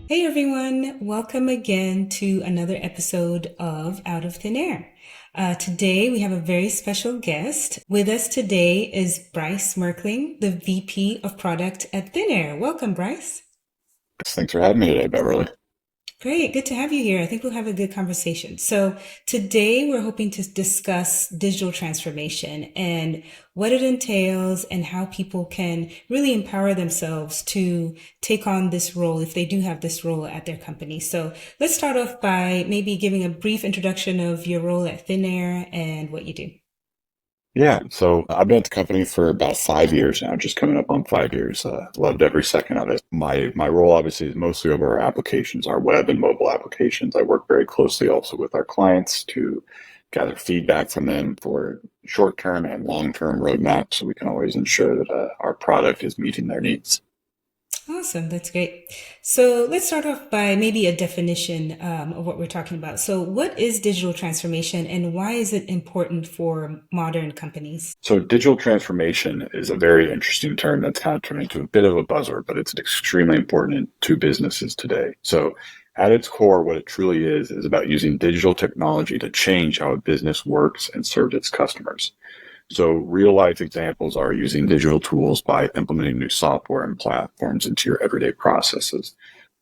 Hey everyone, welcome again to another episode of Out of Thin Air. Today we have a very special guest. With us today is Bryce Merckling, the VP of Product at Thinaer. Welcome, Bryce. Thanks for having me today, Beverly. Great, good to have you here. I think we'll have a good conversation. So, today we're hoping to discuss digital transformation and what it entails and how people can really empower themselves to take on this role if they do have this role at their company. So, let's start off by maybe giving a brief introduction of your role at Thinair and what you do. Yeah, so I've been at the company for about 5 years now, just coming up on 5 years. Loved every second of it. My role obviously is mostly over our applications, our web and mobile applications. I work very closely also with our clients to gather feedback from them for short-term and long-term roadmaps, so we can always ensure that our product is meeting their needs. Awesome, that's great. So let's start off by maybe a definition of what we're talking about. So, what is digital transformation and why is it important for modern companies? So digital transformation is a very interesting term that's kind of turned into a bit of a buzzword, but it's extremely important to businesses today. So at its core, what it truly is about using digital technology to change how a business works and serves its customers. So real life examples are using digital tools by implementing new software and platforms into your everyday processes,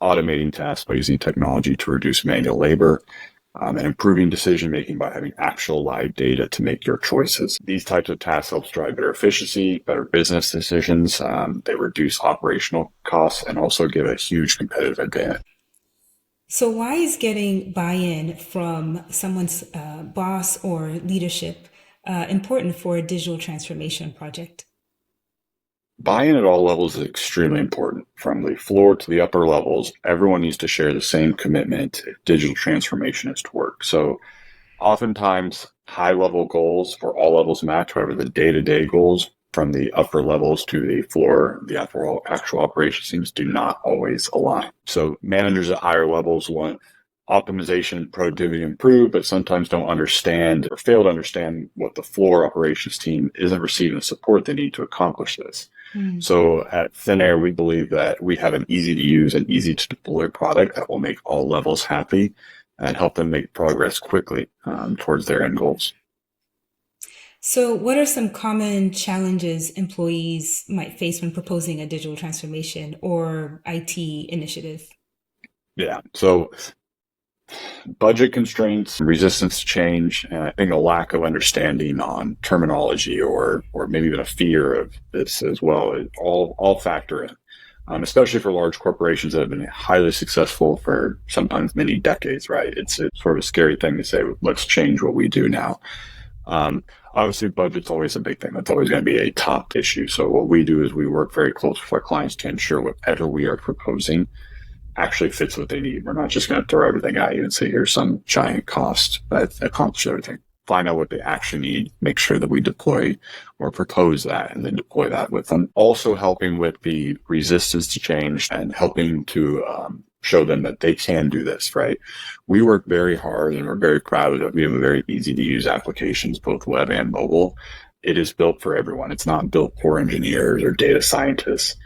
automating tasks by using technology to reduce manual labor, and improving decision making by having actual live data to make your choices. These types of tasks help drive better efficiency, better business decisions. They reduce operational costs and also give a huge competitive advantage. So, why is getting buy in from someone's boss or leadership important for a digital transformation project? Buy-in at all levels is extremely important. From the floor to the upper levels, everyone needs to share the same commitment if digital transformation is to work. So oftentimes, high-level goals for all levels match. However, the day-to-day goals from the upper levels to the floor, the actual operations teams do not always align. So managers at higher levels want optimization and productivity improve, but sometimes don't understand or fail to understand what the floor operations team isn't receiving the support they need to accomplish this. Hmm. So at Thinaer, we believe that we have an easy to use and easy to deploy product that will make all levels happy and help them make progress quickly towards their end goals. So, what are some common challenges employees might face when proposing a digital transformation or IT initiative? Yeah. So budget constraints, resistance to change, and I think a lack of understanding on terminology or maybe even a fear of this as well, it all factor in. Especially for large corporations that have been highly successful for sometimes many decades, right? It's sort of a scary thing to say, let's change what we do now. Obviously, budget's always a big thing. That's always going to be a top issue. So what we do is we work very close with our clients to ensure whatever we are proposing actually fits what they need. We're not just going to throw everything at you and say, here's some giant cost that accomplishes everything. Find out what they actually need, make sure that we deploy or propose that and then deploy that with them. Also helping with the resistance to change and helping to show them that they can do this, right? We work very hard and we're very proud that we have a very easy to use applications, both web and mobile. It is built for everyone. It's not built for engineers or data scientists.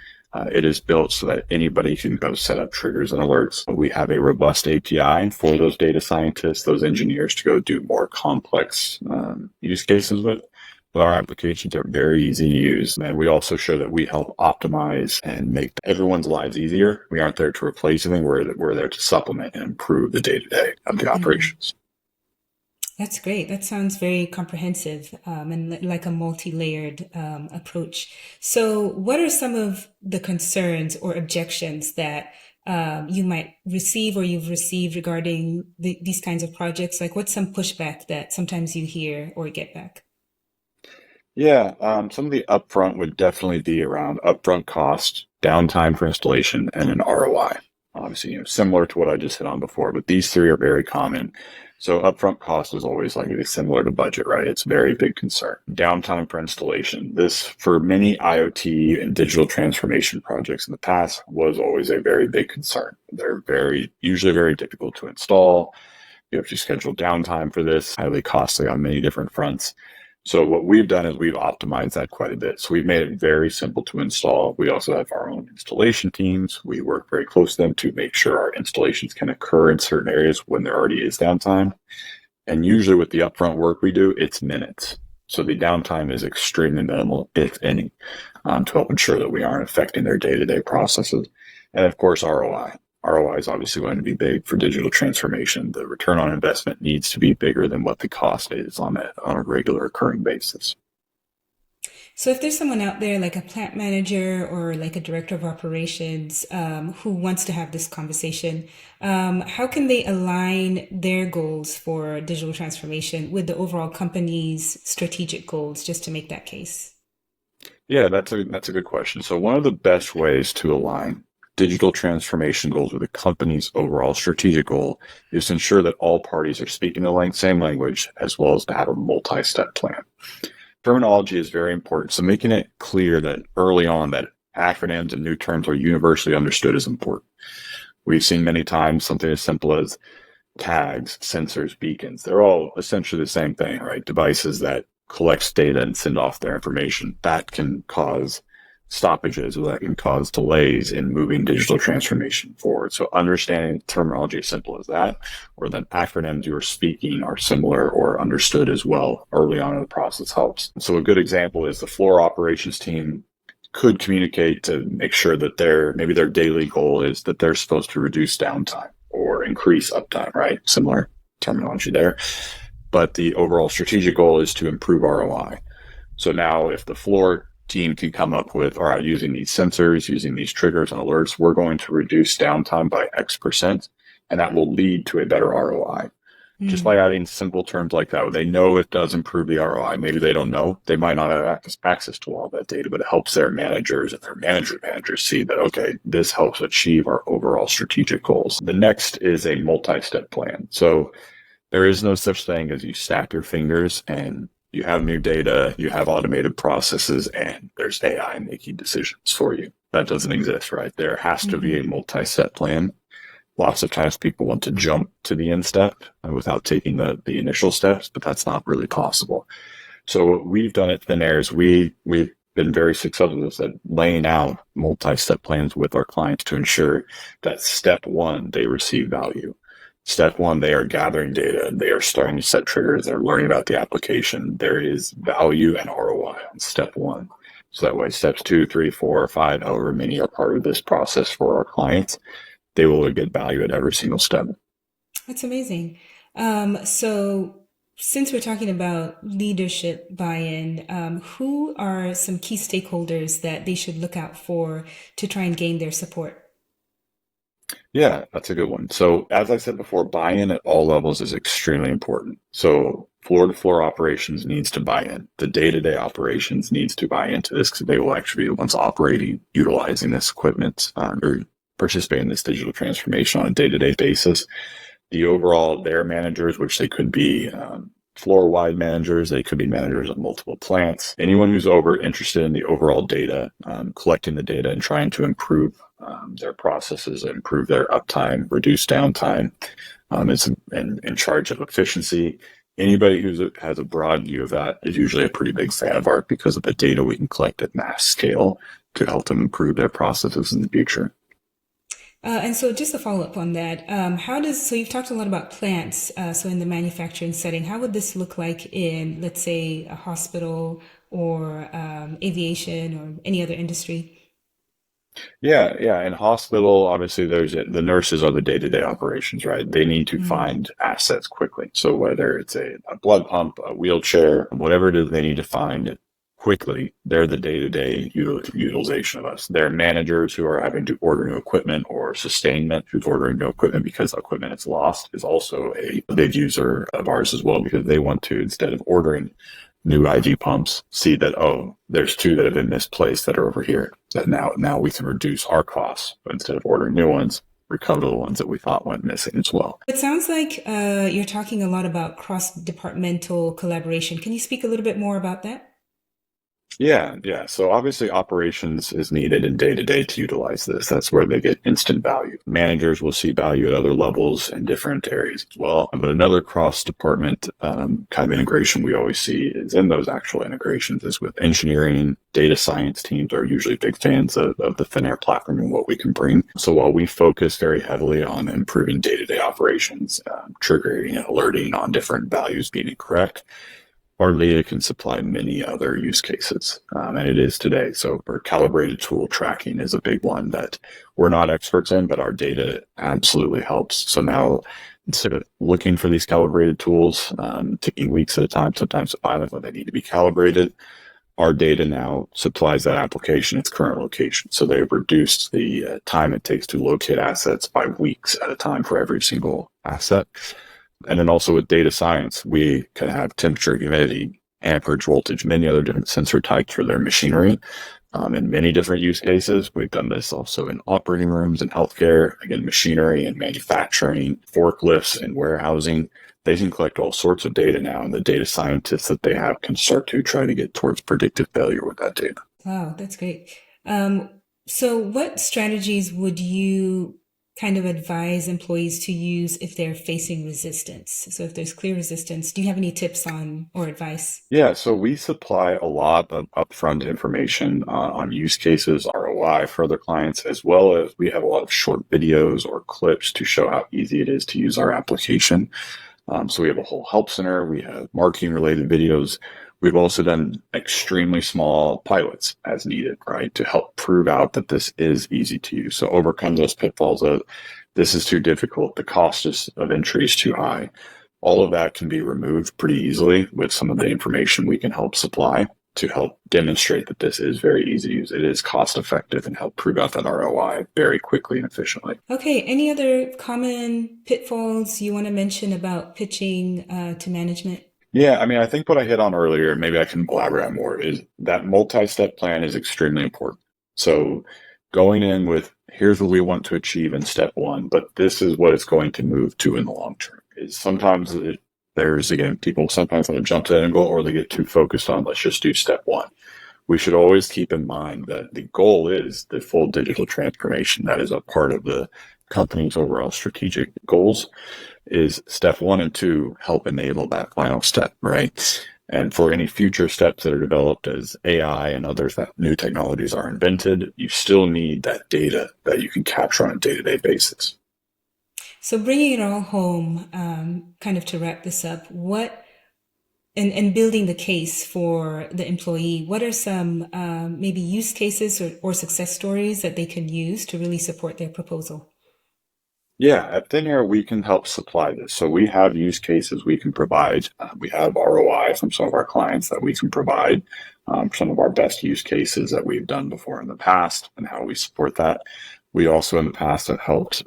It is built so that anybody can go set up triggers and alerts. We have a robust API for those data scientists, those engineers to go do more complex use cases with. But our applications are very easy to use. And we also show that we help optimize and make everyone's lives easier. We aren't there to replace anything. We're there to supplement and improve the day-to-day of the Mhm. operations. That's great. That sounds very comprehensive and like a multi-layered approach. So, what are some of the concerns or objections that you might receive or you've received regarding these kinds of projects? Like, what's some pushback that sometimes you hear or get back? Yeah, some of the upfront would definitely be around upfront cost, downtime for installation, and an ROI. Obviously, similar to what I just hit on before, but these three are very common. So upfront cost is always likely to be similar to budget, right? It's a very big concern. Downtime for installation. This, for many IoT and digital transformation projects in the past, was always a very big concern. They're usually very difficult to install. You have to schedule downtime for this, highly costly on many different fronts. So what we've done is we've optimized that quite a bit. So we've made it very simple to install. We also have our own installation teams. We work very close to them to make sure our installations can occur in certain areas when there already is downtime. And usually with the upfront work we do, it's minutes. So the downtime is extremely minimal, if any, to help ensure that we aren't affecting their day-to-day processes. And of course, ROI. ROI is obviously going to be big for digital transformation. The return on investment needs to be bigger than what the cost is on a regular occurring basis. So if there's someone out there like a plant manager or like a director of operations who wants to have this conversation, how can they align their goals for digital transformation with the overall company's strategic goals just to make that case? Yeah, that's a good question. So one of the best ways to align digital transformation goals with a company's overall strategic goal is to ensure that all parties are speaking the same language, as well as to have a multi-step plan. Terminology is very important. So making it clear that early on that acronyms and new terms are universally understood is important. We've seen many times something as simple as tags, sensors, beacons. They're all essentially the same thing, right? Devices that collects data and send off their information. That can cause stoppages, or that can cause delays in moving digital transformation forward. So understanding terminology as simple as that, or that acronyms you are speaking are similar or understood as well early on in the process helps. So a good example is the floor operations team could communicate to make sure that maybe their daily goal is that they're supposed to reduce downtime or increase uptime, right? Similar terminology there. But the overall strategic goal is to improve ROI. So now if the floor team can come up with, all right, using these sensors, using these triggers and alerts, we're going to reduce downtime by X%, and that will lead to a better ROI. Just by adding simple terms like that, they know it does improve the ROI. Maybe they don't know. They might not have access to all that data, but it helps their managers and their managers see that, okay, this helps achieve our overall strategic goals. The next is a multi-step plan. So there is no such thing as you snap your fingers and you have new data, you have automated processes, and there's AI making decisions for you. That doesn't exist, right? There has to be a multi-step plan. Lots of times people want to jump to the end step without taking the initial steps, but that's not really possible. So what we've done at Thinaer is we've been very successful at laying out multi-step plans with our clients to ensure that step one, they receive value. Step one, they are gathering data. They are starting to set triggers. They're learning about the application. There is value and ROI on step one. So that way, steps 2, 3, 4, or 5, however many are part of this process for our clients, they will get value at every single step. That's amazing. So since we're talking about leadership buy-in, who are some key stakeholders that they should look out for to try and gain their support? Yeah, that's a good one. So as I said before, buy-in at all levels is extremely important. So floor-to-floor operations needs to buy in. The day-to-day operations needs to buy into this because they will actually be the ones operating, utilizing this equipment, or participate in this digital transformation on a day-to-day basis. The overall, their managers, which they could be floor-wide managers, they could be managers of multiple plants. Anyone who's interested in the overall data, collecting the data and trying to improve their processes, improve their uptime, reduce downtime, is in charge of efficiency. Anybody who has a broad view of that is usually a pretty big fan of ARC because of the data we can collect at mass scale to help them improve their processes in the future. And so just a follow up on that, so you've talked a lot about plants, so in the manufacturing setting, how would this look like in, let's say, a hospital or aviation or any other industry? Yeah. In hospital, obviously, the nurses are the day-to-day operations, right? They need to Mm. find assets quickly. So whether it's a blood pump, a wheelchair, whatever it is they need to find quickly, they're the day-to-day utilization of us. They're managers who are having to order new equipment, or sustainment who's ordering new equipment because equipment is lost is also a big user of ours as well, because they want to, instead of ordering new IV pumps, see that, oh, there's 2 that have been misplaced that are over here, that now we can reduce our costs, but instead of ordering new ones, recover the ones that we thought went missing as well. It sounds like you're talking a lot about cross-departmental collaboration. Can you speak a little bit more about that? Yeah. So obviously operations is needed in day to day to utilize this. That's where they get instant value. Managers will see value at other levels in different areas as well. But another cross department kind of integration we always see is in those actual integrations is with engineering. Data science teams are usually big fans of the Thinaer platform and what we can bring. So while we focus very heavily on improving day to day operations, triggering and alerting on different values being correct, our data can supply many other use cases, and it is today. So for calibrated tool tracking is a big one that we're not experts in, but our data absolutely helps. So now instead of looking for these calibrated tools, taking weeks at a time, sometimes islands when they need to be calibrated, our data now supplies that application its current location. So they've reduced the time it takes to locate assets by weeks at a time for every single asset. And then also with data science, we can have temperature, humidity, amperage, voltage, many other different sensor types for their machinery in many different use cases. We've done this also in operating rooms and healthcare, again, machinery and manufacturing, forklifts and warehousing. They can collect all sorts of data now, and the data scientists that they have can start to try to get towards predictive failure with that data. Wow, that's great. So what strategies would you kind of advise employees to use if they're facing resistance? So if there's clear resistance, do you have any tips on or advice? Yeah, so we supply a lot of upfront information on use cases, ROI for other clients, as well as we have a lot of short videos or clips to show how easy it is to use our application. So we have a whole help center. We have marketing related videos. We've also done extremely small pilots as needed, right, to help prove out that this is easy to use. So overcome those pitfalls of this is too difficult, the cost of entry is too high. All of that can be removed pretty easily with some of the information we can help supply to help demonstrate that this is very easy to use. It is cost effective and help prove out that ROI very quickly and efficiently. Okay, any other common pitfalls you want to mention about pitching to management? Yeah, I mean, I think what I hit on earlier, maybe I can elaborate more, is that multi-step plan is extremely important. So going in with here's what we want to achieve in step one, but this is what it's going to move to in the long term. Is sometimes there's again people sometimes want to jump to that end goal, or they get too focused on let's just do step one. We should always keep in mind that the goal is the full digital transformation. That is a part of the company's overall strategic goals. Is step one and two help enable that final step, right? And for any future steps that are developed as AI and others that new technologies are invented, you still need that data that you can capture on a day-to-day basis. So bringing it all home, kind of to wrap this up, what and building the case for the employee, what are some maybe use cases or success stories that they can use to really support their proposal? Yeah, at Thinaer, we can help supply this. So we have use cases we can provide. We have ROI from some of our clients that we can provide, some of our best use cases that we've done before in the past and how we support that. We also in the past have helped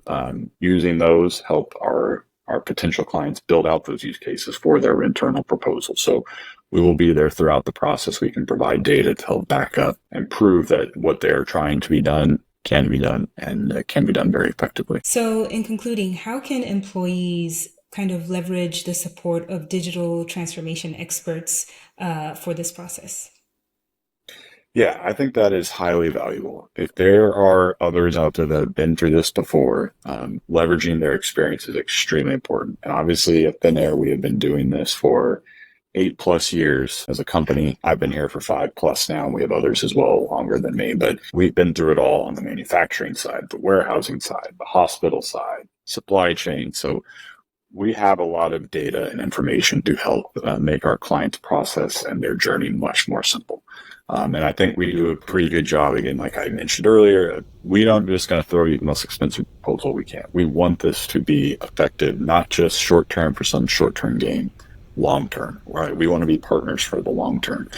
using those help our potential clients build out those use cases for their internal proposals. So we will be there throughout the process. We can provide data to help back up and prove that what they're trying to be done can be done and can be done very effectively. So, in concluding, how can employees kind of leverage the support of digital transformation experts for this process? Yeah, I think that is highly valuable. If there are others out there that have been through this before, leveraging their experience is extremely important. And obviously at Thinaer, we have been doing this for 8+ years as a company. I've been here for 5+ now. We have others as well longer than me, but we've been through it all on the manufacturing side, the warehousing side, the hospital side, supply chain. So we have a lot of data and information to help make our clients' process and their journey much more simple. And I think we do a pretty good job. Again, like I mentioned earlier, we don't just going to throw you the most expensive proposal we can. We want this to be effective, not just short term for some short term gain, long term, right? We want to be partners for the long term.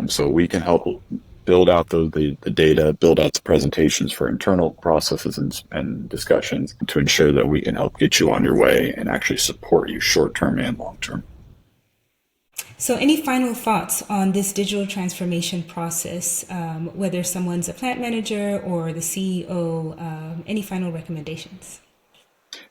So we can help build out the data, build out the presentations for internal processes and discussions to ensure that we can help get you on your way and actually support you short term and long term. So, any final thoughts on this digital transformation process, whether someone's a plant manager or the CEO? Any final recommendations?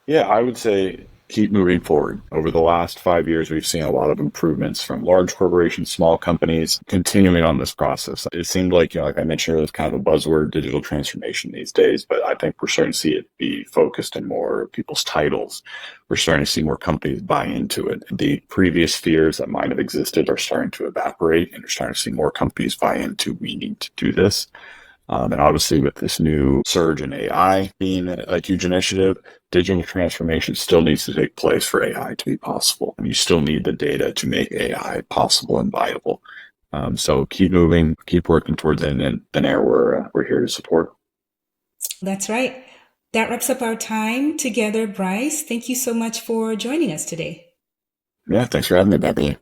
Yeah, I would say keep moving forward. Over the last 5 years, we've seen a lot of improvements from large corporations, small companies, continuing on this process. It seemed like, like I mentioned earlier, it's kind of a buzzword, digital transformation these days, but I think we're starting to see it be focused in more people's titles. We're starting to see more companies buy into it. The previous fears that might have existed are starting to evaporate, and you're starting to see more companies buy into, we need to do this. And obviously with this new surge in AI being a huge initiative, digital transformation still needs to take place for AI to be possible. And you still need the data to make AI possible and viable. So keep moving, keep working towards it, and Thinaer, we're here to support. That's right. That wraps up our time together, Bryce. Thank you so much for joining us today. Yeah, thanks for having me, Beverly.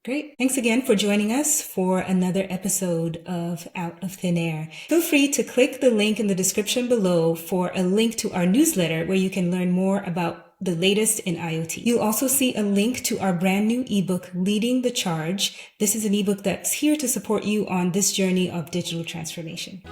Great. Thanks again for joining us for another episode of Out of Thin Air. Feel free to click the link in the description below for a link to our newsletter where you can learn more about the latest in IoT. You'll also see a link to our brand new ebook, Leading the Charge. This is an ebook that's here to support you on this journey of digital transformation.